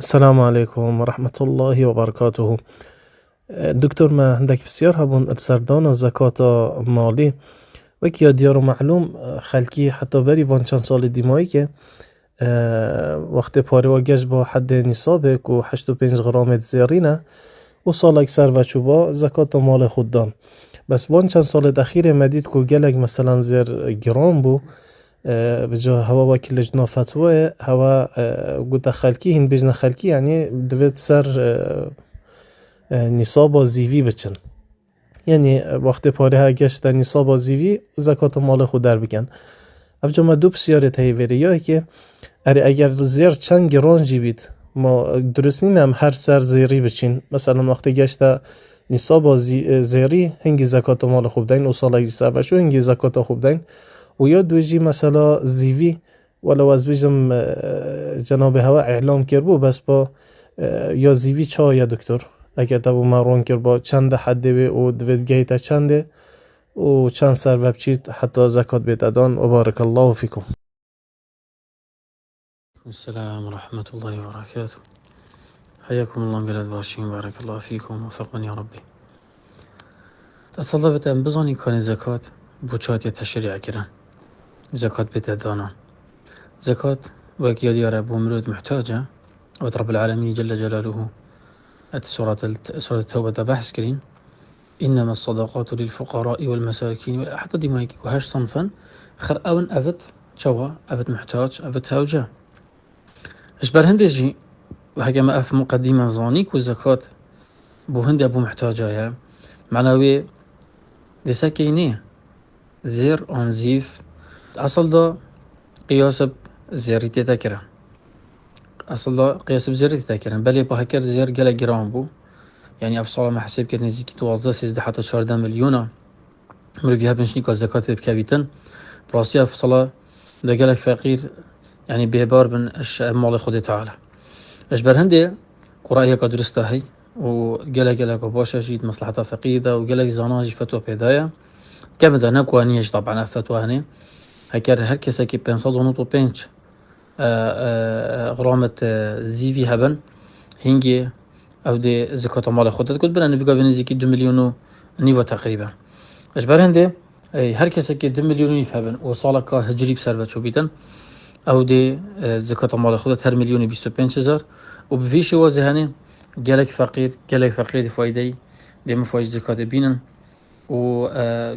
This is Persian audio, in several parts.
السلام عليكم ورحمة الله وبركاته. دکتر ما هندک بسیار هبون سردان زکات مالی و که دیار معلوم خلکی حتی بری وان چند سال دیمایی که وقت پاره و گشت با حد نصابه که 85 غرام زیرینه و سال اکثر و چوبا زکات مال خود دان. بس وان چند سال دخیر مدید که گلگ مثلا زیر گرام بو بجا هوا وكيل لجنة فتوى هوا قد خلقي هن بجنا خلقي يعني دوید سر نصاب زیوی بچن، یعنی وقت پاره ها گشت نصاب زیوی زکات مال خود در بگن. افجا ما دو بسیاره تایوری یا که اگر زیر چند گران جی بید ما درست نیم هر سر زیری بچین، مثلا وقت گشت نصاب زیری هنگی زکات مال خوب دین و سال اگزی سر وشو هنگی زکات خوب دین و یا دویجی مثلا زیوی ولو از بیجم جناب هوا اعلام کربو بس با یا زیوی چا یا دکتر اگر دبو مرون کر با چند حده و دوید گیتا چنده و چند سر وبچید حتی زکات بیدادان و بارک الله فیکم. السلام ورحمة الله وبركاته. حياكم الله بلاد باشين، بارك الله فيكم وفقني يا ربي. تصلبت أن بزاني كان زكاة بوشات يتشريع كرا زكاة بتدانا زكاة وكيا ديار أبو مرود محتاجة رب العالمين جل جلاله سورة التوبة بحث كرين إنما الصدقات للفقراء والمساكين حتى دي ما يكيكو هاش صنفا خر أون أفت شوا أفت محتاج أفت هوجة إشبار هندجي وهكما أف مقدمة زانيك والزكاة بو هند أبو محتاجة يا معنوي دي ساكيني زير أنزيف أصل دا قياس بزيري تذكره أصل دا قياس بزيري تذكره بلي بهكر زير قلا جرام بو يعني أفصال ما حسب كرني زيكي توازده 13 حتى 14 مليون مرفيها بنشنيك الزكاة بكابيتن براسي أفصال دا قالك فقير يعني بهبار بن مال خود تعالى أجبر هندي قرأي قدرستا هي وقالك باشا جيد مصلحة فقيدة وقالك زاناجي فتوى بهدايا كيف دا نكوانيش طبعا فتوى هني هكر هر كسا كي بينصاد ونطو بينش غرامة زيفي هبن هنجي او دي زكاة مال خودت قلت بنا نفقا فينيزيكي 2 مليون نيفا تقريبا اجبر هندي هر كسا كي 2 مليون نيف هبن وصالكا هجري بسرفة شو بيتن او دي زكاة مال خودت هر مليون 25 هزار وبفيش وازي هني قالك فقير دي فايدي دي مفايج زكاة بينن و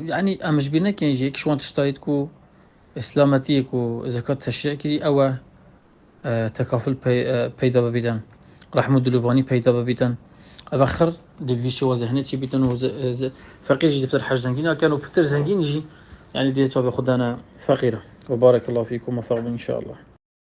يعني امش بينا كي يجيك شوان تشتايدكو اسلامتيك وزكاة تشريع كري او تكافل بيدا ببيتن رحمة دلوفاني بيدا ببيتن أفخر دي فيشو وزهني تشي بيتن فقير جي بتر حاج زنجين كانوا بتر زنجين يجي يعني دي توبة خدانا فقيرة وبارك الله فيكم وفقبا إن شاء الله.